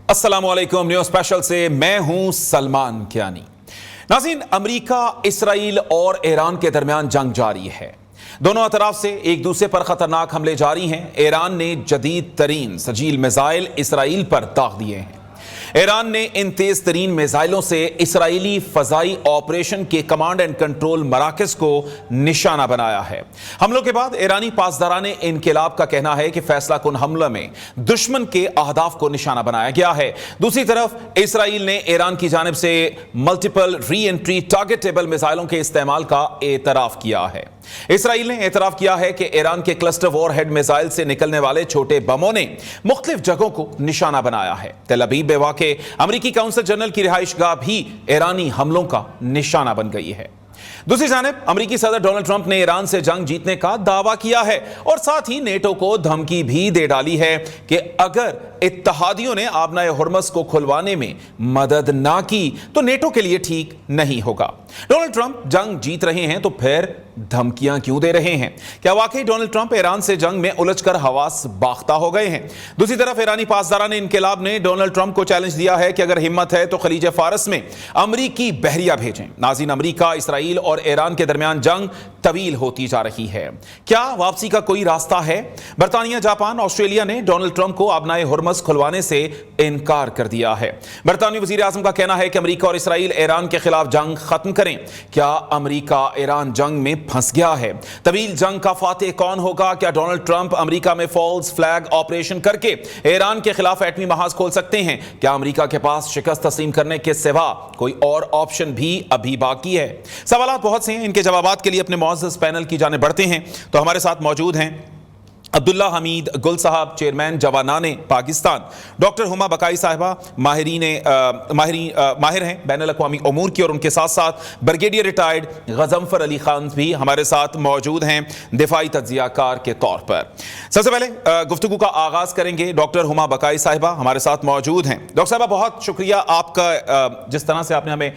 अस्सलामुअलैकुम news special से मैं हूं सलमान कियानी। नाज़रीन, अमेरिका, इसराइल और ईरान के दरमियान जंग जारी है। दोनों अतराफ से एक दूसरे पर खतरनाक हमले जारी हैं। ईरान ने जदीद तरीन सजील मिसाइल इसराइल पर दाग दिए हैं। ईरान ने इन तेज तरीन मिसाइलों से इसराइली फजाई ऑपरेशन के कमांड एंड कंट्रोल मराकज को निशाना बनाया है। हमलों के बाद ईरानी पासदाराने इनकिलाब का कहना है कि फैसला कुन हमले में दुश्मन के अहदाफ को निशाना बनाया गया है। दूसरी तरफ इसराइल ने ईरान की जानिब से मल्टीपल री एंट्री टारगेटेबल मिसाइलों के इस्तेमाल का एतराफ किया है। इसराइल ने एतराफ किया है कि ईरान के क्लस्टर वॉरहेड मिसाइल से निकलने वाले छोटे बमों ने मुख्तलिफ जगहों को निशाना बनाया है। तेल अवीव में वाक़े अमेरिकी काउंसिल जनरल की रिहाइशगाह भी ईरानी हमलों का निशाना बन गई है। दूसरी जानिब अमेरिकी सदर डोनाल्ड ट्रंप ने ईरान से जंग जीतने का दावा किया है और साथ ही नेटो को धमकी भी दे डाली है कि अगर इत्तहादियों ने आबनाए हुर्मस को खुलवाने में मदद ना की तो नेटो के लिए ठीक नहीं होगा। डोनाल्ड ट्रंप जंग जीत रहे हैं तो फिर धमकियां क्यों दे रहे हैं? क्या वाकई डोनाल्ड ट्रंप ईरान से जंग में उलझकर हवास बाख्ता हो गए हैं? दूसरी तरफ ईरानी पासदारान इनकिलाब ने डोनाल्ड ट्रंप को चैलेंज दिया है कि अगर हिम्मत है तो खलीज फारस में अमरीकी बहरिया भेजें। नाज़रीन, अमरीका, इसराइल और ईरान के दरमियान जंग तवील होती जा रही है। क्या वापसी का कोई रास्ता है? बरतानिया, जापान, ऑस्ट्रेलिया ने डोनाल्ड ट्रंप को आबनाए हुर्मस खुलवाने से इनकार कर दिया है। बरतानवी वजीर आजम का कहना है कि अमरीका और इसराइल ईरान के खिलाफ जंग खत्म करें। क्या अमरीका ईरान जंग में फंस गया है? तवील जंग का फातेह कौन होगा? क्या डोनाल्ड ट्रंप अमरीका में फॉल्स फ्लैग ऑपरेशन करके ईरान के खिलाफ एटमी महाज खोल सकते हैं? क्या अमरीका के पास शिकस्त तस्लीम करने के सिवा कोई और ऑप्शन भी अभी बाकी है? सवालात बहुत से हैं। इनके जवाबात के लिए अपने मुअज़्ज़ज़ पैनल की जाने बढ़ते हैं। तो हमारे साथ मौजूद हैं अब्दुल्ला हमीद गुल साहब, चेयरमैन जवानाने पाकिस्तान, डॉक्टर हुमा बकाई साहिबा, माहिर हैं बैनुल अक़वामी उमूर की, और उनके साथ साथ ब्रिगेडियर रिटायर्ड गज़नफ़र अली खान भी हमारे साथ मौजूद हैं दिफाई तज्ज़ियाकार के तौर पर। सबसे पहले गुफ्तगू का आगाज़ करेंगे। डॉक्टर हुमा बकाई साहिबा हमारे साथ मौजूद हैं। डॉक्टर साहिबा, बहुत शुक्रिया आपका, जिस तरह से आपने हमें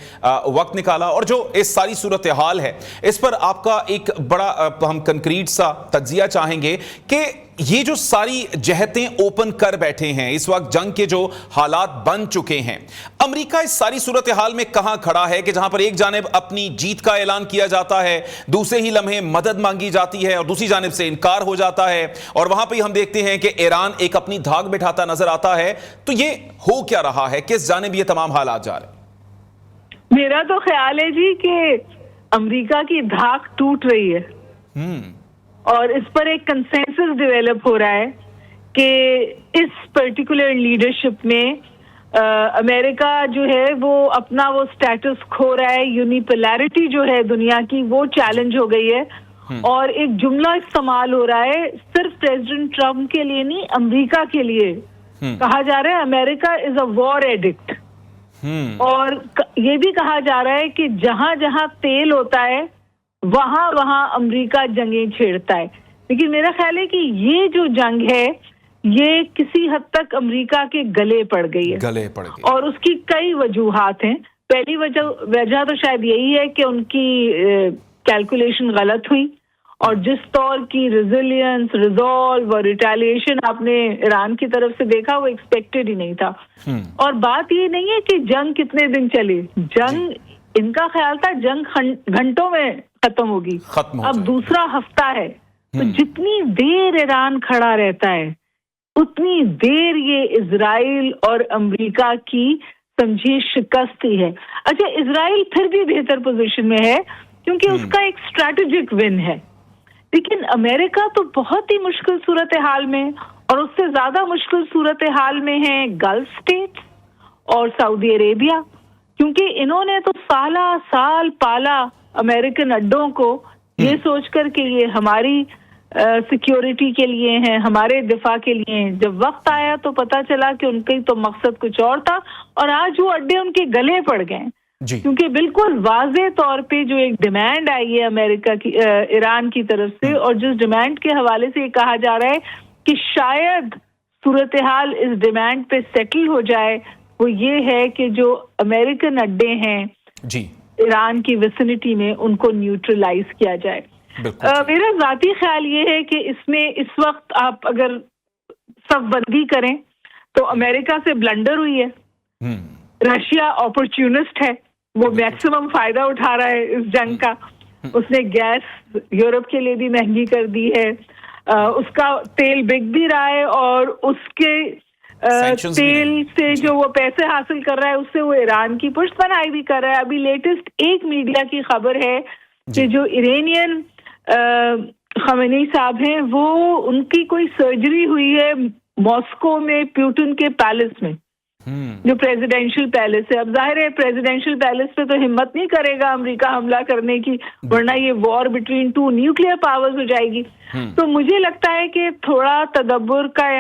वक्त निकाला और जो इस सारी सूरत हाल है इस पर आपका एक बड़ा हम कंक्रीट सा तज्ज़िया चाहेंगे कि ये जो सारी जहतें ओपन कर बैठे हैं, इस वक्त जंग के जो हालात बन चुके हैं, अमेरिका इस सारी सूरत हाल में कहां खड़ा है कि जहां पर एक जानिब अपनी जीत का ऐलान किया जाता है, दूसरे ही लम्हे मदद मांगी जाती है और दूसरी जानिब से इनकार हो जाता है, और वहां पर हम देखते हैं कि ईरान एक अपनी धाक बिठाता नजर आता है। तो ये हो क्या रहा है? किस जानिब ये तमाम हालात जा रहे हैं? मेरा तो ख्याल है जी कि अमेरिका की धाक टूट रही है और इस पर एक कंसेंसस डेवलप हो रहा है कि इस पर्टिकुलर लीडरशिप में अमेरिका जो है वो अपना वो स्टेटस खो रहा है। यूनिपोलैरिटी जो है दुनिया की वो चैलेंज हो गई है और एक जुमला इस्तेमाल हो रहा है सिर्फ प्रेसिडेंट ट्रंप के लिए नहीं, अमेरिका के लिए कहा जा रहा है America is a war addict. और ये भी कहा जा रहा है कि जहां जहां तेल होता है वहां वहां अमेरिका जंगें छेड़ता है। लेकिन मेरा ख्याल है कि ये जो जंग है ये किसी हद तक अमेरिका के गले पड़ गई है और उसकी कई वजूहात हैं। पहली वजह तो शायद यही है कि उनकी कैलकुलेशन गलत हुई और जिस तौर की रेजिलियंस, रिजॉल्व और रिटेलिएशन आपने ईरान की तरफ से देखा वो एक्सपेक्टेड ही नहीं था। और बात ये नहीं है कि जंग कितने दिन चली, जंग इनका ख्याल था जंग घंटों में खत्म होगी, अब दूसरा हफ्ता है। तो जितनी देर ईरान खड़ा रहता है उतनी देर ये इजराइल और अमेरिका की समझिए शिकस्त ही है। अच्छा, इजराइल फिर भी बेहतर पोजीशन में है क्योंकि उसका एक स्ट्रैटेजिक विन है, लेकिन अमेरिका तो बहुत ही मुश्किल सूरत हाल में, और उससे ज्यादा मुश्किल सूरत हाल में है गल्फ स्टेट्स और सऊदी अरेबिया, क्योंकि इन्होंने तो साला साल पाला अमेरिकन अड्डों को ये सोचकर कि ये हमारी सिक्योरिटी के लिए हैं, हमारे दिफा के लिए हैं। जब वक्त आया तो पता चला कि उनका तो मकसद कुछ और था और आज वो अड्डे उनके गले पड़ गए, क्योंकि बिल्कुल वाज़े तौर पे जो एक डिमांड आई है अमेरिका की ईरान की तरफ से, और जिस डिमांड के हवाले से ये कहा जा रहा है कि शायद सूरत हाल इस डिमांड पे सेटल हो जाए, वो ये है कि जो अमेरिकन अड्डे हैं ईरान की विसिनिटी में उनको न्यूट्रलाइज किया जाए। मेरा जाती ख्याल ये है कि इसमें इस वक्त आप अगर सब बंदी करें तो अमेरिका से ब्लंडर हुई है। रशिया अपॉर्चुनिस्ट है, वो मैक्सिमम फायदा उठा रहा है इस जंग का। उसने गैस यूरोप के लिए भी महंगी कर दी है, उसका तेल बिक भी रहा है, और उसके तेल से जो वो पैसे हासिल कर रहा है उससे वो ईरान की पुष्टपनाही भी कर रहा है। अभी लेटेस्ट एक मीडिया की खबर है कि जो इरानियन खमेनी साहब हैं, वो उनकी कोई सर्जरी हुई है मॉस्को में पुतिन के पैलेस में, जो प्रेसिडेंशियल पैलेस है। अब जाहिर है प्रेसिडेंशियल पैलेस पे तो हिम्मत नहीं करेगा अमेरिका हमला करने की, वरना ये war between two nuclear powers हो जाएगी। तो मुझे लगता है कि थोड़ा तदब्बुर का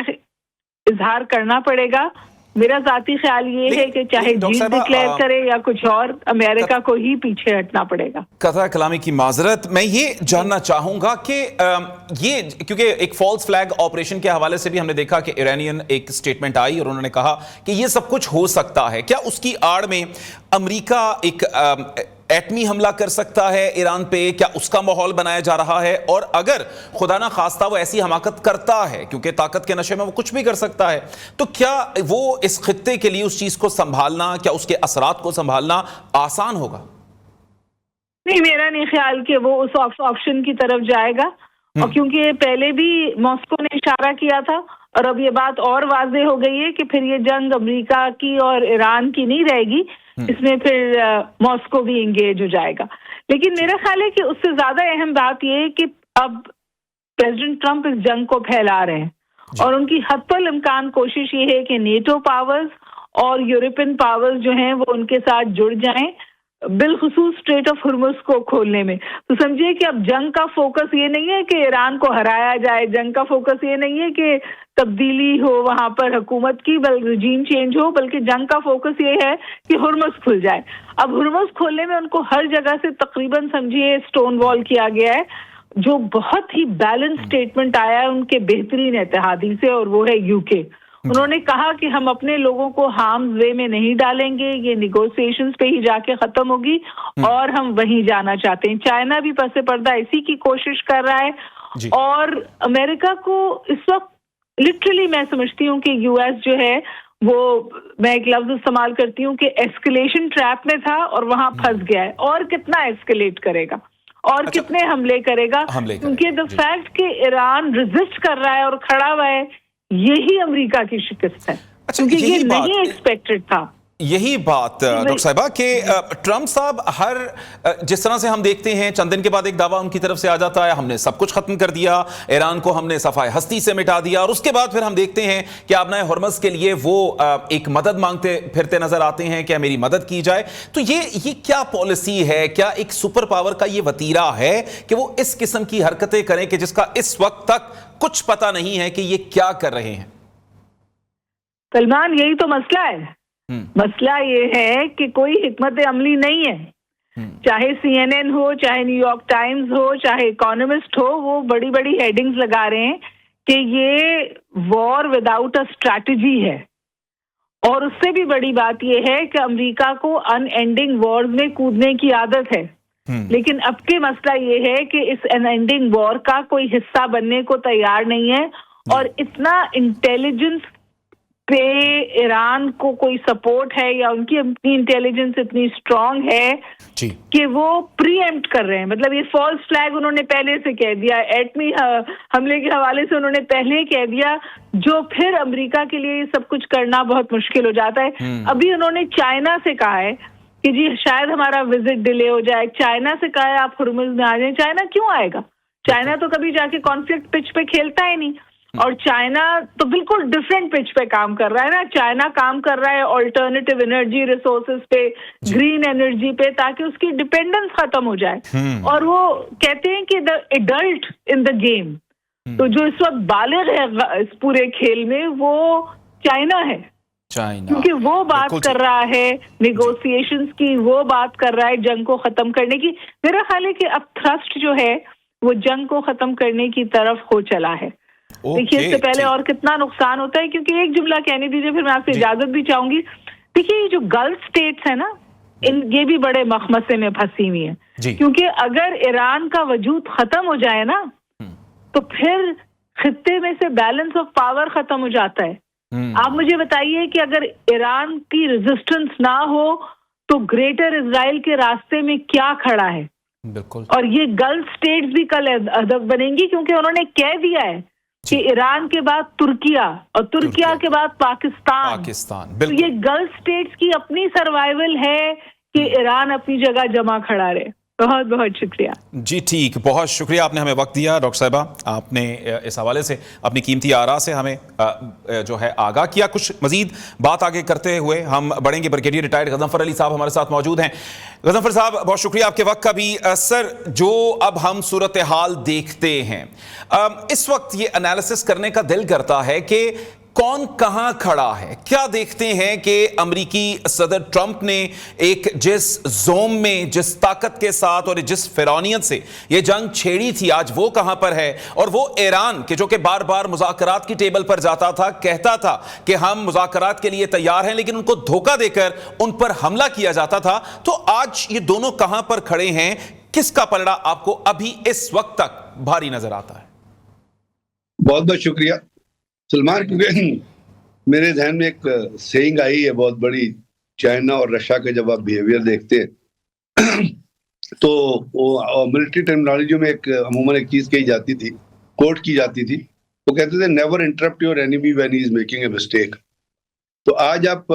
इजहार करना पड़ेगा। मेरा जाती ख्याल ये है कि चाहे जीत डिक्लेयर करे या कुछ और, अमेरिका को ही पीछे हटना पड़ेगा। कतरा कलामी की माजरत, मैं ये जानना चाहूंगा कि ये, क्योंकि एक फॉल्स फ्लैग ऑपरेशन के हवाले से भी हमने देखा कि ईरानियन एक स्टेटमेंट आई और उन्होंने कहा कि ये सब कुछ हो सकता है। क्या उसकी आड़ में अमेरिका एक एटमी हमला कर सकता है ईरान पे? क्या उसका माहौल बनाया जा रहा है? और अगर खुदा ना खास्ता वो ऐसी हमाकत करता है, क्योंकि ताकत के नशे में वो कुछ भी कर सकता है, तो क्या वो इस खित्ते के लिए उस चीज को संभालना, क्या उसके असरात को संभालना आसान होगा? नहीं, मेरा नहीं ख्याल कि वो उस ऑप्शन की तरफ जाएगा। और क्योंकि पहले भी मॉस्को ने इशारा किया था, और अब ये बात और वाज़ेह हो गई है कि फिर ये जंग अमेरिका की और ईरान की नहीं रहेगी, इसमें फिर मॉस्को भी इंगेज हो जाएगा। लेकिन मेरा ख्याल है कि उससे ज्यादा अहम बात यह है कि अब प्रेसिडेंट ट्रंप इस जंग को फैला रहे हैं, और उनकी हत्तल इम्कान कोशिश ये है कि नेटो पावर्स और यूरोपियन पावर्स जो हैं वो उनके साथ जुड़ जाएं, बिलखुसूस स्ट्रेट ऑफ हुर्मुज को खोलने में। तो समझिए कि अब जंग का फोकस ये नहीं है कि ईरान को हराया जाए, जंग का फोकस ये नहीं है कि तब्दीली हो वहां पर हुकूमत की, रजीम चेंज हो, बल्कि जंग का फोकस ये है कि हुर्मुज खुल जाए। अब हुर्मुज खोलने में उनको हर जगह से तकरीबन समझिए स्टोन वॉल किया गया है, जो बहुत ही बैलेंस स्टेटमेंट आया है उनके बेहतरीन इत्तेहादी से, और वो है यूके। उन्होंने कहा कि हम अपने लोगों को हार्म्स वे में नहीं डालेंगे, ये निगोशिएशंस पे ही जाके खत्म होगी, और हम वहीं जाना चाहते हैं। चाइना भी पसे पर्दा इसी की कोशिश कर रहा है, और अमेरिका को इस वक्त लिटरली मैं समझती हूँ कि यूएस जो है वो, मैं एक लफ्ज इस्तेमाल करती हूँ कि एस्केलेशन ट्रैप में था और वहां फंस गया है। और कितना एस्केलेट करेगा और कितने हमले करेगा, क्योंकि द फैक्ट कि ईरान रेजिस्ट कर रहा है और खड़ा हुआ है, यही अमेरिका की शिकस्त है। क्योंकि ये नहीं एक्सपेक्टेड था। यही बात डॉक्टर साहिबा कि ट्रंप साहब हर जिस तरह से हम देखते हैं, चंद दिन के बाद एक दावा उनकी तरफ से आ जाता है, हमने सब कुछ खत्म कर दिया, ईरान को हमने सफाए हस्ती से मिटा दिया, और उसके बाद फिर हम देखते हैं कि आबनाए हुर्मुज के लिए वो एक मदद मांगते फिरते नजर आते हैं कि मेरी मदद की जाए। तो ये क्या पॉलिसी है? क्या एक सुपर पावर का ये वतीरा है कि वो इस किस्म की हरकतें करें कि जिसका इस वक्त तक कुछ पता नहीं है कि ये क्या कर रहे हैं? सलमान, यही तो मसला है। मसला ये है कि कोई हिकमत अमली नहीं है। चाहे CNN हो, चाहे न्यूयॉर्क टाइम्स हो, चाहे इकोनॉमिस्ट हो, वो बड़ी बड़ी हेडिंग्स लगा रहे हैं कि ये वॉर विदाउट अ स्ट्रैटेजी है। और उससे भी बड़ी बात ये है कि अमेरिका को अनएंडिंग वॉर में कूदने की आदत है। लेकिन अब के मसला ये है कि इस अनएंडिंग वॉर का कोई हिस्सा बनने को तैयार नहीं है, और इतना इंटेलिजेंस पे ईरान को कोई सपोर्ट है या उनकी अपनी इंटेलिजेंस इतनी स्ट्रांग है कि वो प्रीएम्प्ट कर रहे हैं। मतलब ये फॉल्स फ्लैग उन्होंने पहले से कह दिया, एटमी हमले के हवाले से उन्होंने पहले कह दिया, जो फिर अमेरिका के लिए सब कुछ करना बहुत मुश्किल हो जाता है। अभी उन्होंने चाइना से कहा है कि जी शायद हमारा विजिट डिले हो जाए। चाइना से कहा है आप हुर्मुज में आ जाए। चाइना क्यों आएगा? चाइना तो कभी जाके कॉन्फ्लिक्ट पिच पे खेलता ही नहीं, और चाइना तो बिल्कुल डिफरेंट पिच पे काम कर रहा है ना। चाइना काम कर रहा है ऑल्टरनेटिव एनर्जी रिसोर्सेज पे, ग्रीन एनर्जी पे, ताकि उसकी डिपेंडेंस खत्म हो जाए। और वो कहते हैं कि the adult in the game, तो जो इस वक्त बालिग है इस पूरे खेल में, वो चाइना है। क्योंकि वो बात कर रहा है निगोशिएशंस की, वो बात कर रहा है जंग को खत्म करने की। मेरा ख्याल है कि अब थ्रस्ट जो है वो जंग को खत्म करने की तरफ हो चला है। देखिए इससे पहले और कितना नुकसान होता है, क्योंकि एक जुमला कहने दीजिए, फिर मैं आपसे इजाजत भी चाहूंगी। देखिए ये जो गल्फ स्टेट्स है ना, ये भी बड़े मखमसे में फंसी हुई है, क्योंकि अगर ईरान का वजूद खत्म हो जाए ना, तो फिर खित्ते में से बैलेंस ऑफ पावर खत्म हो जाता है। आप मुझे बताइए कि अगर ईरान की रेजिस्टेंस ना हो तो ग्रेटर इजराइल के रास्ते में क्या खड़ा है। बिल्कुल। और ये गल्फ स्टेट्स भी कल अदब बनेंगी, क्योंकि उन्होंने कह दिया है कि ईरान के बाद तुर्किया और तुर्किया के बाद पाकिस्तान। तो ये गल्फ स्टेट्स की अपनी सर्वाइवल है कि ईरान अपनी जगह जमा खड़ा रहे। बहुत बहुत शुक्रिया जी। ठीक, बहुत शुक्रिया, आपने हमें वक्त दिया डॉक्टर साहिबा। आपने इस हवाले से अपनी कीमती आरा से हमें जो है आगाह किया। कुछ मजीद बात आगे करते हुए हम बढ़ेंगे। ब्रिगेडियर रिटायर्ड गजनफर अली साहब हमारे साथ मौजूद हैं। गजनफर साहब, बहुत शुक्रिया आपके वक्त का भी। सर, जो अब हम सूरत हाल देखते हैं, इस वक्त ये एनालिसिस करने का दिल करता है कि कौन कहां खड़ा है। क्या देखते हैं कि अमेरिकी सदर ट्रंप ने एक जिस जोम में, जिस ताकत के साथ और जिस फिरौनियत से ये जंग छेड़ी थी, आज वो कहां पर है। और वो ईरान के जो कि बार बार मुज़ाकरात की टेबल पर जाता था, कहता था कि हम मुज़ाकरात के लिए तैयार हैं, लेकिन उनको धोखा देकर उन पर हमला किया जाता था। तो आज ये दोनों कहां पर खड़े हैं, किसका पलड़ा आपको अभी इस वक्त तक भारी नजर आता है? बहुत बहुत शुक्रिया सलमान। क्योंकि मेरे ध्यान में एक सेइंग आई है बहुत बड़ी, चाइना और रशिया के जब आप बिहेवियर देखते हैं तो वो मिलिट्री टर्मिनोलॉजी में एक अमूमन एक चीज कही जाती थी, कोट की जाती थी। वो कहते थे never interrupt your enemy when he is making a mistake. तो आज आप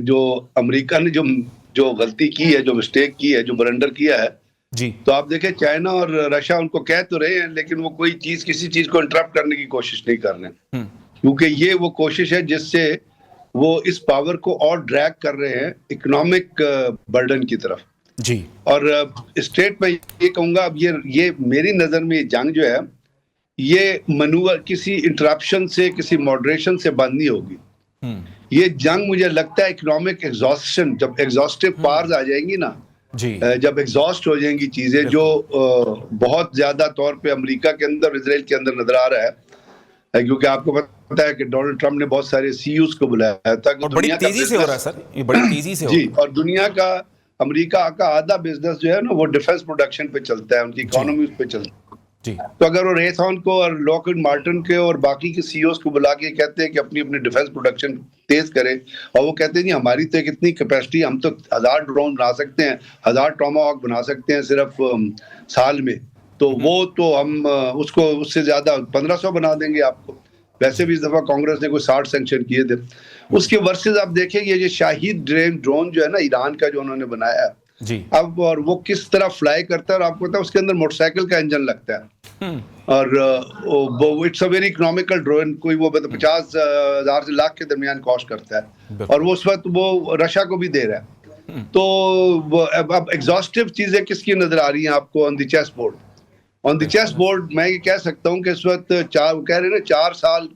जो अमेरिका ने जो गलती की है, जो मिस्टेक की है, जो बलंडर किया है जी, तो आप देखें चाइना और रशिया उनको कह तो रहे हैं, लेकिन वो कोई चीज किसी चीज को इंटरप्ट करने की कोशिश नहीं कर रहे, क्योंकि ये वो कोशिश है जिससे वो इस पावर को और ड्रैग कर रहे हैं इकोनॉमिक बर्डन की तरफ जी। और स्टेट में ये कहूंगा, अब ये मेरी नजर में जंग जो है ये मनूवर किसी इंटरप्शन से, किसी मॉडरेशन से बंद नहीं होगी। ये जंग मुझे लगता है इकोनॉमिक एग्जॉस्शन, जब एग्जॉस्टिव पावर्स आ जाएंगी ना जी, जब एग्जॉस्ट हो जाएंगी चीजें, जो बहुत ज्यादा तौर पे अमेरिका के अंदर, इजराइल के अंदर नजर आ रहा है, क्योंकि आपको पता है कि डोनाल्ड ट्रंप ने बहुत सारे सीईओज को बुलाया था। और बड़ी तेजी से हो रहा है सर, ये बड़ी तेजी से जी। और दुनिया का, अमेरिका का आधा बिजनेस जो है ना वो डिफेंस प्रोडक्शन पे चलता है, उनकी इकोनॉमी उस पे चलती है जी। तो अगर वो रेथॉन को और लॉकहीड मार्टिन के और बाकी के सीईओज को बुला के कहते हैं कि अपनी अपनी डिफेंस प्रोडक्शन तेज करें, और वो कहते हैं नहीं हमारी तो कितनी कैपेसिटी, हम तो 1000 ड्रोन बना सकते हैं, 1000 टॉमाहॉक बना सकते हैं सिर्फ साल में, तो वो तो हम उसको उससे ज्यादा 1500 बना देंगे आपको। वैसे भी इस दफा कांग्रेस ने कोई 60 सैंक्शन किए थे। उसके वर्सेस आप देखें ये शाहीद ड्रोन जो है ना ईरान का, जो उन्होंने बनाया है जी, अब, और वो किस तरह फ्लाई करता है, और आपको पता है उसके अंदर मोटरसाइकिल का इंजन लगता है, और it's a very economical drone, कोई वो 50,000 से लाख के दरमियान कॉस्ट करता है, और वो उस वक्त वो रशिया को भी दे रहा है। तो अब एग्जॉस्टिव चीजें किसकी नजर आ रही हैं आपको on the chess board? On the chess board मैं ये कह सकता हूँ कि इस वक्त कह रहे हैं ना 4 साल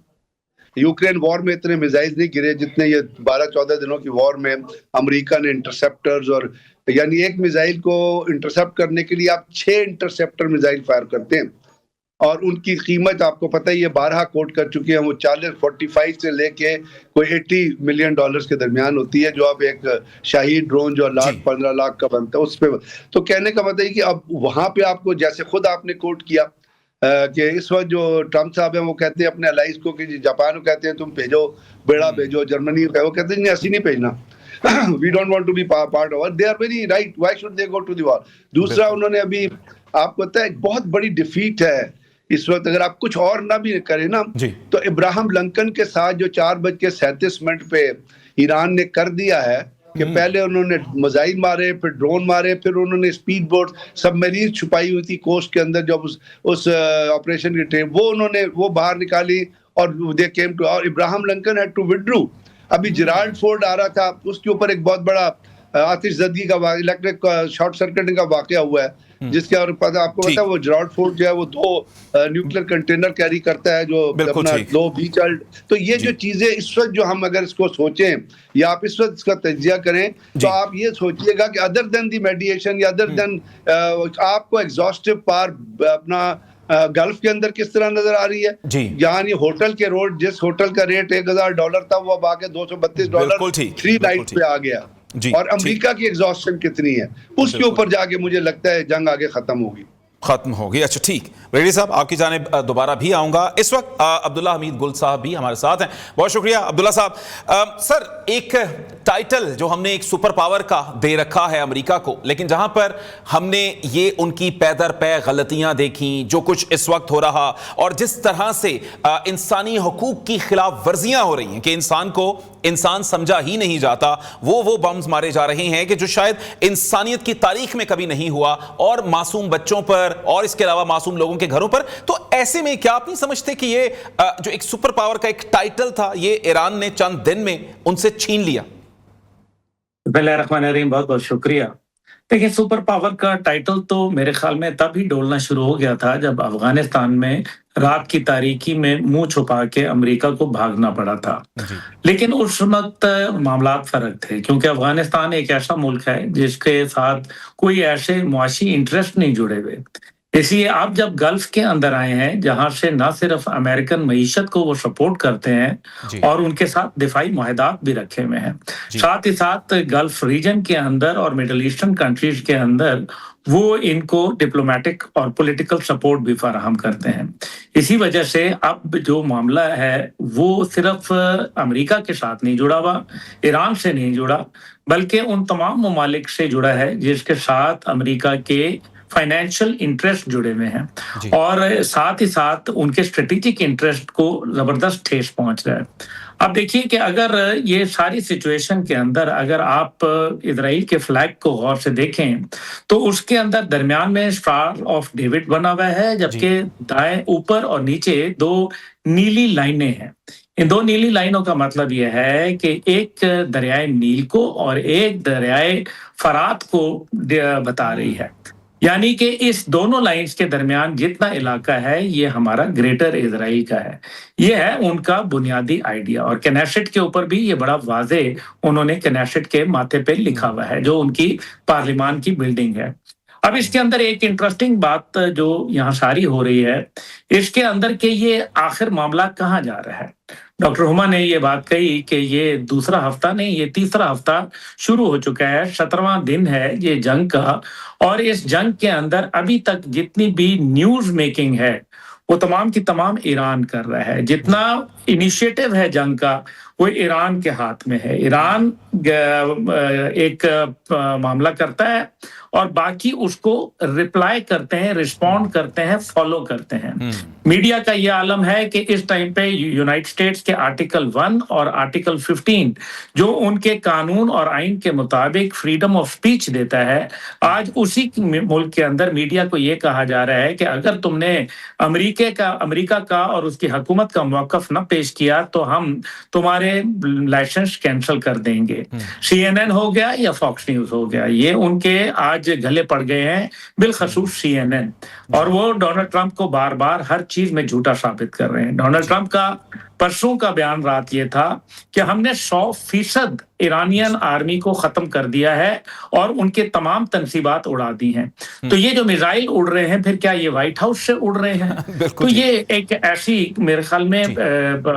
यूक्रेन वॉर में इतने मिसाइल नहीं गिरे जितने ये 12-14 दिनों की वॉर में अमेरिका ने इंटरसेप्टर्स, और यानी एक मिसाइल को इंटरसेप्ट करने के लिए आप 6 इंटरसेप्टर मिसाइल फायर करते हैं, और उनकी कीमत आपको पता ही है, 12 कोट कर चुके हैं, वो 45 से लेके कोई $80 मिलियन के दरमियान होती है, जो अब एक शाहीद ड्रोन जो 15 लाख का बनता है उस पे। तो कहने का मतलब है कि अब वहां पे आपको, जैसे खुद आपने कोट किया कि इस वक्त जो ट्रम्प साहब हैं वो कहते हैं अपने अलाइज को कि जापान को कहते हैं तुम भेजो, बेड़ा भेजो, जर्मनी को वो कहते हैं नहीं, ऐसी नहीं भेजना, we don't want to be part of, they are very right, why should they go to the war. दूसरा, उन्होंने अभी आपको पता है एक बहुत बड़ी डिफीट है इस वक्त, अगर आप कुछ और ना भी करें ना, तो इब्राहिम लिंकन के साथ जो 4:37 पे ईरान ने कर दिया है कि पहले उन्होंने मिसाइल मारे, फिर ड्रोन मारे, फिर उन्होंने स्पीड बोट सबमरीन छुपाई हुई थी कोस्ट के अंदर, जब उस ऑपरेशन की टीम वो बाहर निकाली, और दे केम टू, और Abraham Lincoln had to withdraw. अभी जेराल्ड फोर्ड आ रहा था, उसके ऊपर एक बहुत बड़ा आतिशज़दगी का, इलेक्ट्रिक शॉर्ट सर्किटिंग का वाकया हुआ है, जिसके और आपको पता है वो जेराल्ड फोर्ड जो है वो 2 न्यूक्लियर कंटेनर कैरी करता है, जो अपना 2 B-12। तो ये जो चीजें इस वक्त जो हम अगर इसको सोचें या आप इस वक्त इसका तजिया करें, तो आप ये सोचिएगा कि अदर देन दी मेडिएशन या अदर देन आपको एग्जॉस्टिव पावर अपना गल्फ के अंदर किस तरह नजर आ रही है। यहाँ ये होटल के रोड, जिस होटल का रेट $1000 था, वो अब आके $232 3 नाइट पे आ गया, और अमेरिका की एग्जॉस्शन कितनी है, उसके ऊपर जाके मुझे लगता है जंग आगे खत्म होगी। खत्म हो गई। अच्छा ठीक, रेड्डी साहब आपकी जानिब दोबारा भी आऊंगा। इस वक्त अब्दुल्ला हमीद गुल साहब भी हमारे साथ हैं। बहुत शुक्रिया अब्दुल्ला साहब। सर, एक टाइटल जो हमने एक सुपर पावर का दे रखा है अमेरिका को, लेकिन जहां पर हमने ये उनकी पैदर पै गलतियां देखी, जो कुछ इस वक्त हो रहा और जिस तरह से इंसानी हकूक की खिलाफ वर्जियां हो रही हैं कि इंसान को इंसान समझा ही नहीं जाता, वो बम्स मारे जा रहे हैं कि जो शायद इंसानियत की तारीख में कभी नहीं हुआ, और मासूम बच्चों पर और इसके अलावा मासूम लोगों के घरों पर। तो ऐसे में क्या आप नहीं समझते कि ये जो एक सुपर पावर का एक टाइटल था, ये ईरान ने चंद दिन में उनसे छीन लिया? बिस्मिल्लाहिर्रहमानिर्रहीम, बहुत बहुत शुक्रिया। देखिए, सुपर पावर का टाइटल तो मेरे ख्याल में तब ही डोलना शुरू हो गया था जब अफगानिस्तान में रात की तारीकी में मुंह छुपा के अमेरिका को भागना पड़ा था। लेकिन उस वक्त मामलात फर्क थे, क्योंकि अफगानिस्तान एक ऐसा मुल्क है जिसके साथ कोई ऐसे मुआशी इंटरेस्ट नहीं जुड़े हुए। इसलिए आप जब गल्फ के अंदर आए हैं, जहां से न सिर्फ अमेरिकन मईशत को वो सपोर्ट करते हैं और उनके साथ दिफाई मुआहदात भी रखे हुए हैं, साथ ही साथ गल्फ रीजन के अंदर और मिडल ईस्टर्न कंट्रीज के अंदर वो इनको डिप्लोमेटिक और पॉलिटिकल सपोर्ट भी फराहम करते हैं। इसी वजह से अब जो मामला है वो सिर्फ अमेरिका के साथ नहीं जुड़ा हुआ, ईरान से नहीं जुड़ा, बल्कि उन तमाम ममालिक से जुड़ा है जिसके साथ अमेरिका के फाइनेंशियल इंटरेस्ट जुड़े हुए हैं और साथ ही साथ उनके स्ट्रेटेजिक इंटरेस्ट को जबरदस्त ठेस पहुंच रहा है। अब देखिए कि अगर ये सारी सिचुएशन के अंदर अगर आप इजराइल के फ्लैग को गौर से देखें तो उसके अंदर दरमियान में स्टार ऑफ डेविड बना हुआ है, जबकि दाएं ऊपर और नीचे दो नीली लाइनें हैं। इन दो नीली लाइनों का मतलब यह है कि एक दरियाए नील को और एक दरियाए फरात को बता रही है, यानी कि इस दोनों लाइंस के दरमियान जितना इलाका है ये हमारा ग्रेटर इजराइल का है। ये है उनका बुनियादी आइडिया, और कैनेसेट के ऊपर भी ये बड़ा वाजे उन्होंने कैनेसेट के माथे पे लिखा हुआ है, जो उनकी पार्लिमान की बिल्डिंग है। अब इसके अंदर एक इंटरेस्टिंग बात जो यहाँ सारी हो रही है, इसके अंदर के ये आखिर मामला कहाँ जा रहा है। डॉक्टर हुमा ने ये बात कही कि ये दूसरा हफ्ता नहीं, ये तीसरा हफ्ता शुरू हो चुका है, 17वां दिन है ये जंग का, और इस जंग के अंदर अभी तक जितनी भी न्यूज मेकिंग है वो तमाम की तमाम ईरान कर रहा है। जितना इनिशिएटिव है जंग का वो ईरान के हाथ में है। ईरान एक मामला करता है और बाकी उसको रिप्लाई करते हैं, रिस्पॉन्ड करते हैं, फॉलो करते हैं। मीडिया का यह आलम है कि इस टाइम पे यूनाइटेड स्टेट्स के आर्टिकल 1 और आर्टिकल 15 जो उनके कानून और आइन के मुताबिक फ्रीडम ऑफ स्पीच देता है, आज उसी मुल्क के अंदर मीडिया को यह कहा जा रहा है कि अगर तुमने अमेरिका का और उसकी हुकूमत का मौक़िफ़ न पेश किया तो हम तुम्हारे लाइसेंस कैंसिल कर देंगे। CNN हो गया या फॉक्स न्यूज हो गया, ये उनके आज गले पड़ गए हैं, बिलखसूस CNN, और वो डोनाल्ड ट्रंप को बार बार हर चीज में झूठा साबित कर रहे हैं। डोनाल्ड ट्रंप का परसों का बयान रात ये था कि हमने 100% ईरानियन आर्मी को खत्म कर दिया है और उनके तमाम तंसीबात उड़ा दी हैं। तो ये जो मिसाइल उड़ रहे हैं, फिर क्या ये व्हाइट हाउस से उड़ रहे हैं? तो ये एक ऐसी मेरे ख्याल में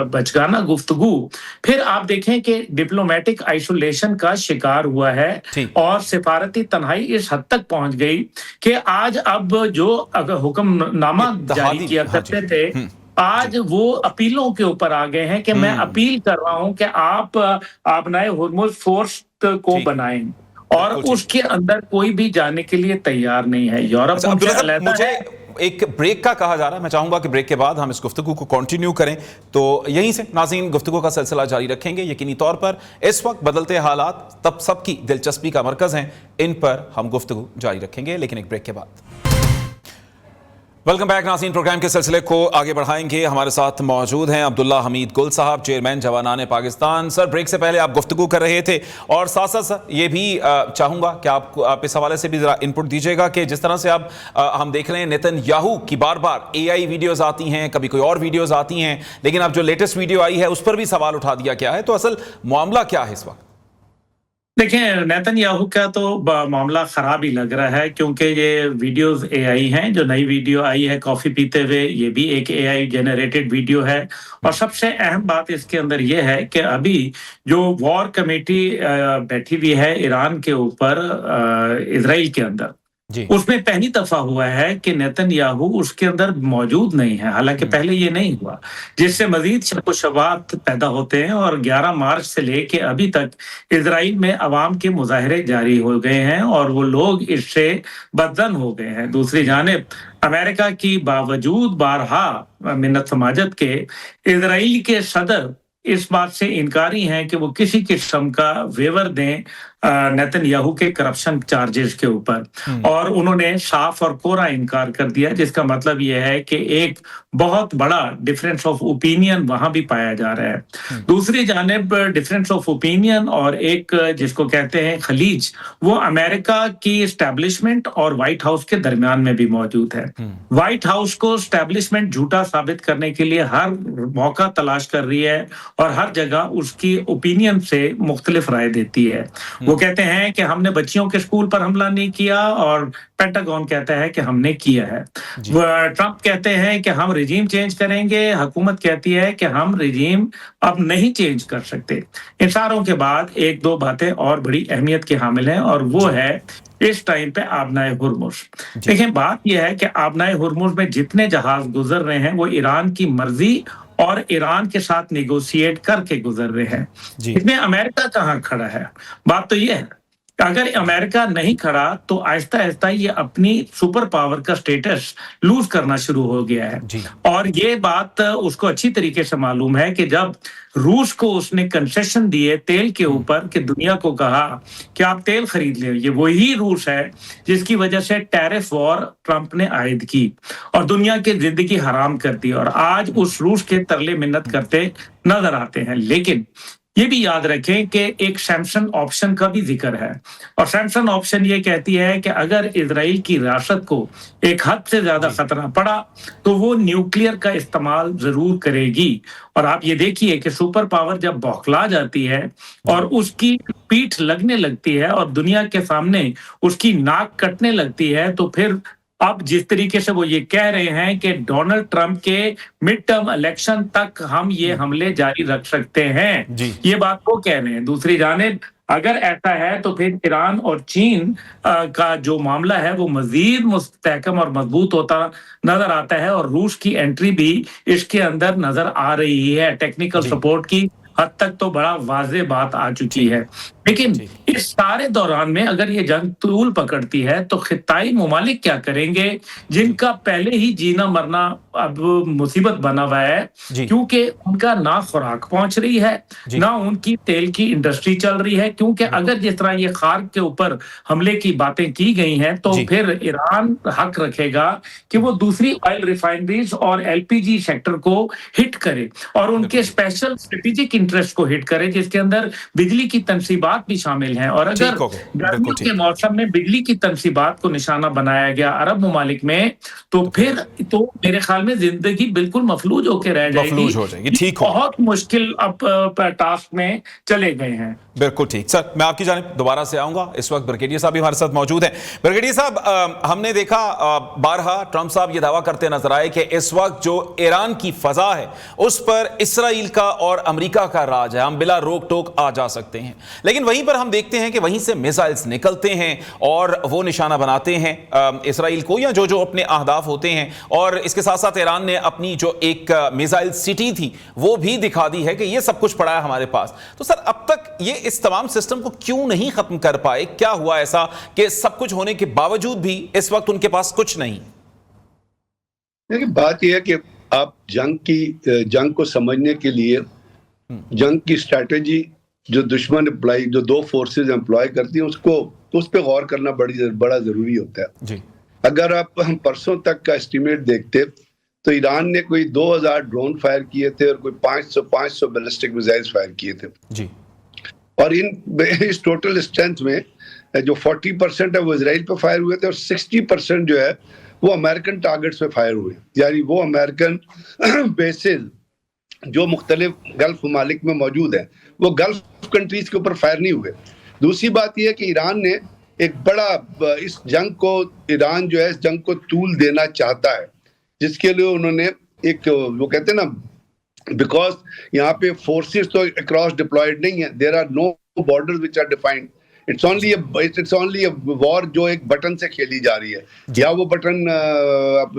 बचगाना गुफ्तगू। फिर आप देखें कि डिप्लोमेटिक आइसोलेशन का शिकार हुआ है और सिफारती तन्हाई इस हद तक पहुंच गई कि आज अब जो अगर हुक्मनामा जारी किया करते थे, आज वो अपीलों के ऊपर आ गए हैं कि मैं अपील कर रहा हूं कि आप नए हुर्मुज फोर्स को बनाएं, और उसके अंदर कोई भी जाने के लिए तैयार नहीं है। यूरोप मुझे एक ब्रेक का कहा जा रहा है, मैं चाहूंगा कि ब्रेक के बाद हम इस गुफ्तगू को कंटिन्यू करें, तो यहीं से नाज़रीन गुफ्तगू का सिलसिला जारी रखेंगे। यकीनी तौर पर इस वक्त बदलते हालात तब सबकी दिलचस्पी का मरकज हैं, इन पर हम गुफ्तगू जारी रखेंगे, लेकिन एक ब्रेक के बाद। वेलकम बैक नाज़रीन, प्रोग्राम के सिलसिले को आगे बढ़ाएंगे। हमारे साथ मौजूद हैं अब्दुल्ला हमीद गुल साहब, चेयरमैन जवानान पाकिस्तान। सर, ब्रेक से पहले आप गुफ्तगू कर रहे थे, और साथ साथ सर ये भी चाहूँगा कि आप इस हवाले से भी ज़रा इनपुट दीजिएगा कि जिस तरह से आप हम देख रहे हैं नेतन्याहू की बार बार AI वीडियोज़ आती हैं, कभी कोई और वीडियोज़ आती हैं, लेकिन अब जो लेटेस्ट वीडियो आई है उस पर भी सवाल उठा दिया गया है। तो असल मामला क्या है इस वक्त? देखें, नेतन्याहू का तो मामला खराब ही लग रहा है, क्योंकि ये वीडियोस AI हैं। जो नई वीडियो आई है कॉफी पीते हुए, ये भी एक AI जनरेटेड वीडियो है। और सबसे अहम बात इसके अंदर ये है कि अभी जो वॉर कमेटी बैठी हुई है ईरान के ऊपर, इजराइल के अंदर, जी। उसमें पहली दफा हुआ है कि नेतन्याहू उसके अंदर मौजूद नहीं है, हालांकि पहले ये नहीं हुआ, जिससे मजीद शक-ओ-शबात पैदा होते हैं। और 11 मार्च से लेके अभी तक इजराइल में अवाम के मुजाहरे जारी हो गए हैं और वो लोग इससे बदजन हो गए हैं। दूसरी जानिब अमेरिका की बावजूद बारहा मिन्नत समाजत के इजराइल के सदर इस बात से इनकारी हैं कि वो किसी किस्म का वेवर दें नेतन्याहू के करप्शन चार्जेस के ऊपर, और उन्होंने साफ और कोरा इनकार कर दिया, जिसका मतलब यह है कि एक बहुत बड़ा डिफरेंस ऑफ ओपिनियन वहां भी पाया जा रहा है। दूसरी जानिब डिफरेंस ऑफ ओपिनियन और एक जिसको कहते हैं खलीज, वो अमेरिका की एस्टैब्लिशमेंट और व्हाइट हाउस के दरमियान में भी मौजूद है। व्हाइट हाउस को एस्टैब्लिशमेंट झूठा साबित करने के लिए हर मौका तलाश कर रही है और हर जगह उसकी ओपिनियन से मुख्तलिफ राय देती है। वो कहते हैं कि हमने बच्चियों के स्कूल पर हमला नहीं किया और पेंटागन कहता है कि हमने किया है। ट्रंप कहते हैं कि हम रिजीम चेंज करेंगे, हुकूमत कहती है कि हम रिजीम अब नहीं चेंज कर सकते। इन सारों के बाद एक दो बातें और बड़ी अहमियत की हामिल हैं, और वो है इस टाइम पे आबनाए हुर्मुज। देखिए, बात यह है कि आबनाए हुर्मुज में जितने जहाज गुजर रहे हैं वो ईरान की मर्जी और ईरान के साथ नेगोशिएट करके गुजर रहे हैं। इसमें अमेरिका कहाँ खड़ा है? बात तो ये है, अगर अमेरिका नहीं खड़ा तो आहिस्ता आहिस्ता ये अपनी सुपर पावर का स्टेटस लूज करना शुरू हो गया है। और ये बात उसको अच्छी तरीके से मालूम है कि जब रूस को उसने कंसेशन दिए तेल के ऊपर, कि दुनिया को कहा कि आप तेल खरीद लें, ये वही रूस है जिसकी वजह से टैरिफ वॉर ट्रंप ने आयद की और दुनिया की जिंदगी हराम कर दी, और आज उस रूस के तरले मिन्नत करते नजर आते हैं। लेकिन ये भी याद रखें कि एक सैमसन ऑप्शन का भी जिक्र है, और सैमसन ऑप्शन ये कहती है कि अगर इजराइल की रियासत को एक हद से ज्यादा खतरा पड़ा तो वो न्यूक्लियर का इस्तेमाल जरूर करेगी। और आप ये देखिए कि सुपर पावर जब बौखला जाती है और उसकी पीठ लगने लगती है और दुनिया के सामने उसकी नाक कटने लगती है, तो फिर अब जिस तरीके से वो ये कह रहे हैं कि डोनाल्ड ट्रंप के मिड टर्म इलेक्शन तक हम ये हमले जारी रख सकते हैं, ये बात वो कह रहे हैं। दूसरी जानिब अगर ऐसा है तो फिर ईरान और चीन का जो मामला है वो मजीद मुस्तहकम और मजबूत होता नजर आता है, और रूस की एंट्री भी इसके अंदर नजर आ रही है। टेक्निकल सपोर्ट की हद तक तो बड़ा वाज़ेह बात आ चुकी है। लेकिन इस सारे दौरान में अगर ये जंग तूल पकड़ती है तो खिताई मुमालिक क्या करेंगे, जिनका पहले ही जीना मरना अब मुसीबत बना हुआ है, क्योंकि उनका ना खुराक पहुंच रही है, ना उनकी तेल की इंडस्ट्री चल रही है। क्योंकि अगर जिस तरह ये खार्क के ऊपर हमले की बातें की गई हैं तो फिर ईरान हक रखेगा कि वो दूसरी ऑयल रिफाइनरीज और एलपीजी सेक्टर को हिट करे और उनके स्पेशल स्ट्रेटेजिक इंटरेस्ट को हिट करे, जिसके अंदर बिजली की तनसीबात भी शामिल हैं। और अगर गर्मियों के मौसम में बिजली की तनसीबात को निशाना बनाया गया अरब ममालिक में, तो फिर तो मेरे ख्याल में जिंदगी बिल्कुल मफलूज होकर रह जाएगी। ठीक, बहुत मुश्किल अब टास्क में चले गए हैं। बिल्कुल ठीक। सर, मैं आपकी जानिब दोबारा से आऊंगा। इस वक्त ब्रिगेडियर साहब भी हमारे साथ मौजूद हैं। ब्रिगेडियर साहब, हमने देखा बारहा ट्रंप साहब ये दावा करते नजर आए कि इस वक्त जो ईरान की फजा है उस पर इसराइल का और अमेरिका का राज है, हम बिला रोक टोक आ जा सकते हैं। लेकिन वहीं पर हम देखते हैं कि वहीं से मिसाइल्स निकलते हैं और वो निशाना बनाते हैं इसराइल को या जो अपने अहदाफ होते हैं। और इसके साथ साथ ईरान ने अपनी जो एक मिसाइल सिटी थी वो भी दिखा दी है कि ये सब कुछ पड़ा है हमारे पास। तो सर, अब तक ये इस तमाम सिस्टम को क्यों नहीं खत्म कर पाए? क्या हुआ ऐसा कि सब कुछ होने के बावजूद भी इस वक्त उनके पास कुछ नहीं? देखिए, बात यह है कि आप जंग को समझने के लिए जंग की स्ट्रैटेजी जो दुश्मन एम्प्लॉय, जो दो फोर्सेस एम्प्लॉय करती हैं, उस पर गौर करना बड़ा जरूरी होता है जी। अगर हम परसों तक का एस्टिमेट देखते तो ईरान ने कोई 2000 ड्रोन फायर किए थे और कोई 500 बैलिस्टिक मिसाइल्स फायर किए थे जी। और इस टोटल स्ट्रेंथ में जो 40% है वो इजराइल पे फायर हुए थे और 60% जो है वो अमेरिकन टारगेट्स पे फायर हुए। यानी वो अमेरिकन बेसेस जो मुख्तलिफ गल्फ ममालिक में मौजूद है वो गल्फ कंट्रीज के ऊपर फायर नहीं हुए। दूसरी बात यह है कि ईरान ने एक बड़ा इस जंग को, ईरान जो है इस जंग को तूल देना चाहता है, जिसके लिए उन्होंने एक वो कहते हैं ना, बिकॉज यहाँ पे फोर्सेस तो अक्रॉस डिप्लॉयड नहीं है, there are no borders which are defined. It's only war जो एक बटन से खेली जा रही है, या वो बटन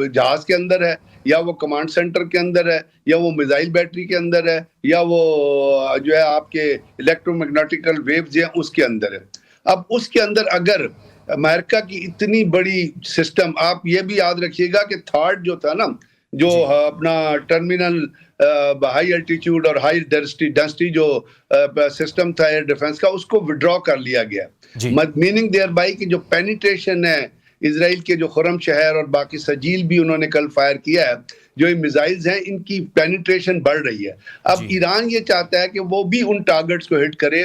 जहाज के अंदर है, या वो कमांड सेंटर के अंदर है, या वो मिसाइल बैटरी के अंदर है, या वो जो है आपके इलेक्ट्रोमैग्नेटिकल वेव्स हैं उसके अंदर है। अब उसके अंदर अगर अमेरिका की इतनी बड़ी सिस्टम, आप ये भी याद रखिएगा कि थर्ड जो था ना, जो अपना टर्मिनल हाई अल्टीट्यूड और हाई डेंसिटी जो सिस्टम था एयर डिफेंस का, उसको विड्रॉ कर लिया गया, मीनिंग देयर बाय कि जो पेनिट्रेशन है इजराइल के, जो खुरम शहर और बाकी सजील भी उन्होंने कल फायर किया है, जो ये मिसाइल्स हैं इनकी पेनिट्रेशन बढ़ रही है। अब ईरान ये चाहता है कि वो भी उन टारगेट्स को हिट करे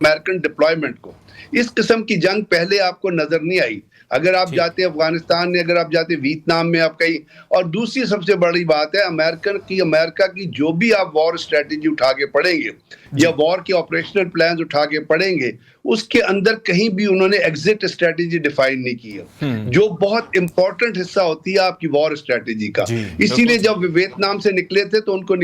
अमेरिकन डिप्लॉयमेंट को। इस किस्म की जंग पहले आपको नजर नहीं आई। अगर आप जाते अफगानिस्तान में, अगर आप जाते वियतनाम में, आप कहीं, और दूसरी सबसे बड़ी बात है अमेरिका की जो भी आप वॉर स्ट्रेटेजी उठा के पढ़ेंगे या वॉर के ऑपरेशनल प्लान्स उठा के पढ़ेंगे, उसके अंदर कहीं भी उन्होंने एग्जिट स्ट्रेटेजी डिफाइन नहीं की है, जो बहुत इंपॉर्टेंट हिस्सा होती है आपकी वॉर स्ट्रेटेजी का। इसीलिए जब वियतनाम से निकले थे तो उनको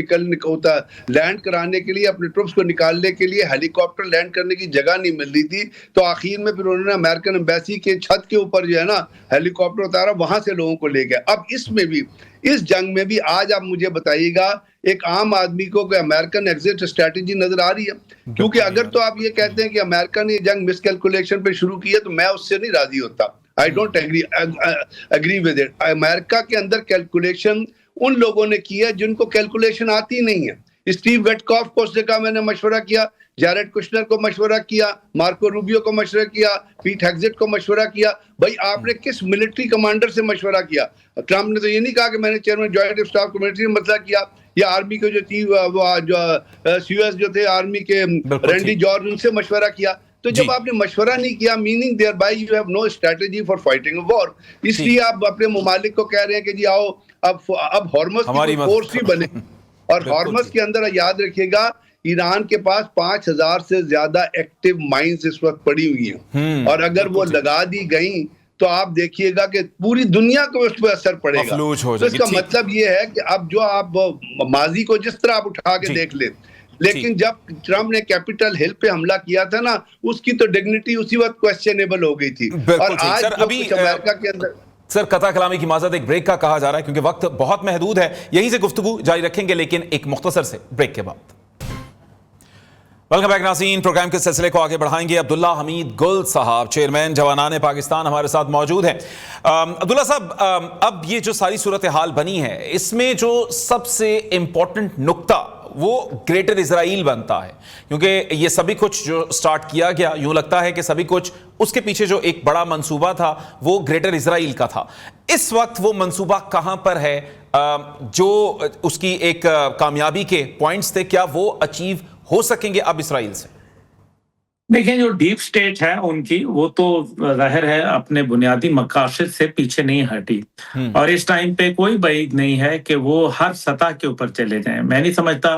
होता लैंड कराने के लिए, अपने ट्रुप्स को निकालने के लिए हेलीकॉप्टर लैंड करने की जगह नहीं मिल रही थी, तो आखिर में फिर उन्होंने अमेरिकन एम्बेसी के छत के ऊपर जो है ना हेलीकॉप्टर उतारा, वहां से लोगों को ले गए। अब इसमें भी, इस जंग में भी आज आप मुझे बताइएगा एक आम आदमी को अमेरिकन एग्जिट स्ट्रेटेजी नजर आ रही है? क्योंकि अगर तो आप ये कहते हैं कि अमेरिका ने जंग मिसकैलकुलेशन पे शुरू की है, तो मैं उससे नहीं राजी होता। I don't agree with it. America के अंदर कैलकुलेशन उन लोगों ने की है जिनको कैलकुलेशन आती नहीं है। स्टीव वेटकॉफ को उस जगह मैंने मशवरा किया, जैरेड कुशनर को मशवरा किया, मार्को रूबियो को मशवरा किया, पीट हेग्सेट को मशवरा किया। भाई आपने किस मिलिट्री कमांडर से मशवरा किया? ट्रंप ने तो ये नहीं कहा कि मैंने चेयरमैन जॉइंट स्टाफ कमेटी में मसला किया, या आर्मी के जो थी सीयूएस जो थे आर्मी के रैंडी जॉर्ज, उनसे मशवरा किया। तो जब आपने मशवरा नहीं किया, meaning thereby you have no strategy for fighting a war. इसलिए आप अपने मुमालिक को कह रहे हैं कि जी आओ अब हॉर्मस की फोर्स भी बने, और हॉर्मस के अंदर याद रखिएगा ईरान के पास 5000 से ज्यादा एक्टिव माइंस इस वक्त पड़ी हुई हैं, और अगर वो लगा दी गई तो आप देखिएगा कि पूरी दुनिया को उस पर असर पड़ेगा। तो इसका मतलब ये है कि अब जो आप माजी को जिस तरह आप उठा के देख ले, लेकिन जब ट्रम्प ने कैपिटल हिल पे हमला किया था ना, उसकी तो डिग्निटी उसी वक्त क्वेश्चनेबल हो गई थी। और आज अभी अमेरिका के अंदर सर कता कलामी की माजरत, एक ब्रेक का कहा जा रहा है क्योंकि वक्त बहुत महदूद है। यहीं से गुफ्तगू जारी रखेंगे, लेकिन एक मुख्तसर से ब्रेक के बाद। वेलकम बैक नाज़रीन, प्रोग्राम के सिलसिले को आगे बढ़ाएंगे। अब्दुल्ला हमीद गुल साहब, चेयरमैन जवानान पाकिस्तान, हमारे साथ मौजूद हैं। अब्दुल्ला साहब, अब ये जो सारी सूरत हाल बनी है, इसमें जो सबसे इंपॉर्टेंट नुक्ता वो ग्रेटर इजराइल बनता है, क्योंकि ये सभी कुछ जो स्टार्ट किया गया, यूं लगता है कि सभी कुछ उसके पीछे जो एक बड़ा मंसूबा था वो ग्रेटर इजराइल का था। इस वक्त वो मंसूबा कहां पर है? जो उसकी एक कामयाबी के पॉइंट्स थे, क्या वो अचीव हो सकेंगे अब इसराइल से? देखिए, जो डीप स्टेट है उनकी, वो तो जाहिर है अपने बुनियादी मकासद से पीछे नहीं हटी, और इस टाइम पे कोई बाइक नहीं है कि वो हर सतह के ऊपर चले जाएं। मैं नहीं समझता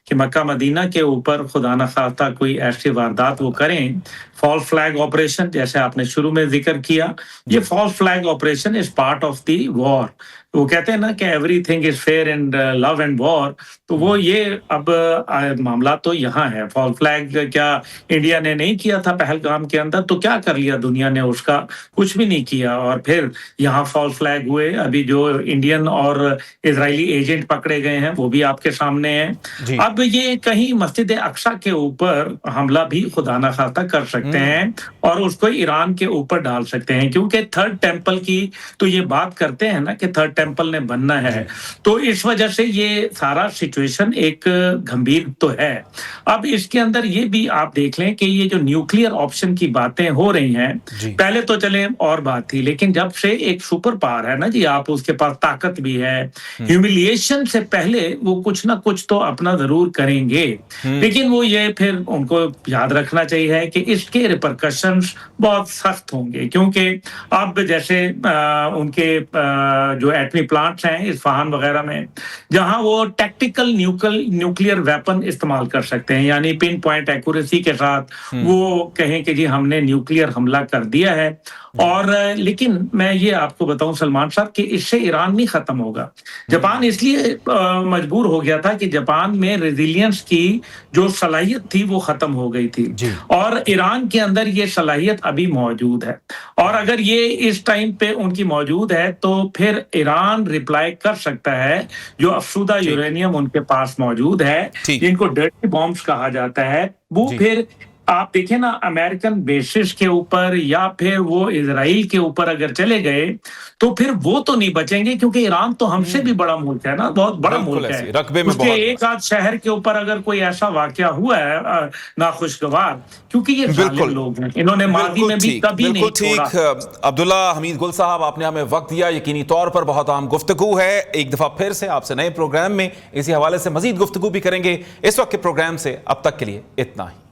कि मक्का मदीना के ऊपर खुदा न खास्ता कोई ऐसी वारदात वो करें। फॉल्स फ्लैग ऑपरेशन, जैसे आपने शुरू में जिक्र किया, ये false flag operation is part of the war. वो कहते हैं ना कि everything is fair and love and war, तो वो ये अब मामला तो यहाँ है। फॉल्स फ्लैग क्या इंडिया ने नहीं किया था पहलगाम के अंदर? तो क्या कर लिया दुनिया ने? उसका कुछ भी नहीं किया, और फिर यहाँ फॉल्स फ्लैग हुए। अभी जो इंडियन और इजरायली एजेंट पकड़े गए हैं वो भी आपके सामने हैं। अब ये कहीं मस्जिद अक्सा के ऊपर हमला भी खुदा ना खास्ता कर सकते हैं, और उसको ईरान के ऊपर डाल सकते हैं, क्योंकि थर्ड टेम्पल की तो ये बात करते हैं ना कि थर्ड टेम्पल ने बनना है। तो इस वजह से ये सारा सिचुएशन एक गंभीर तो है। अब इसके अंदर ये भी आप देख लें कि ये जो न्यूक्लियर ऑप्शन की बातें हो रही हैं, पहले तो चले और बात थी, लेकिन जब से एक सुपर पावर है ना जी, आप उसके पास ताकत भी है, ह्यूमिलिएशन से पहले वो कुछ ना कुछ तो अपना जरूर करेंगे। लेकिन वो ये फिर उनको याद रखना चाहिए कि इसके रिपरकशंस बहुत सख्त होंगे, क्योंकि अब जैसे उनके जो एटमी प्लांट्स हैं इस्फहान वगैरह में, जहां वो टैक्टिकल न्यूक्लियर वेपन इस्तेमाल कर सकते हैं, यानी पिन पॉइंट एक्यूरेसी के साथ वो कहें कि जी हमने न्यूक्लियर हमला कर दिया है, और लेकिन मैं ये आपको बताऊं सलमान साहब कि इससे ईरान नहीं खत्म होगा। जापान इसलिए मजबूर हो गया था कि जापान में रेजिलियंस की जो सलाहियत थी वो खत्म हो गई थी और ईरान के अंदर ये सलाहियत अभी मौजूद है और अगर ये इस टाइम पे उनकी मौजूद है तो फिर ईरान रिप्लाई कर सकता है। जो अफसूदा यूरेनियम उनके पास मौजूद है जिनको डर्टी बॉम्ब्स कहा जाता है वो फिर आप देखें ना अमेरिकन बेसिस के ऊपर या फिर वो इजराइल के ऊपर अगर चले गए तो फिर वो तो नहीं बचेंगे क्योंकि ईरान तो हमसे भी बड़ा मुल्क है ना, बहुत बड़ा मुल्क है। रकबे में उसके एक आध शहर के ऊपर अगर कोई ऐसा वाकया हुआ है नाखुशगवार, क्योंकि ये जालिम लोग हैं, इन्होंने माजी में भी कभी नहीं छोड़ा। अब्दुल्ला हमीद गुल साहब, आपने हमें वक्त दिया, यकीनी तौर पर बहुत अहम गुफ्तगू है। एक दफा फिर से आपसे नए प्रोग्राम में इसी हवाले से मजीद गुफ्तगू भी करेंगे। इस वक्त के प्रोग्राम से अब तक के लिए इतना ही।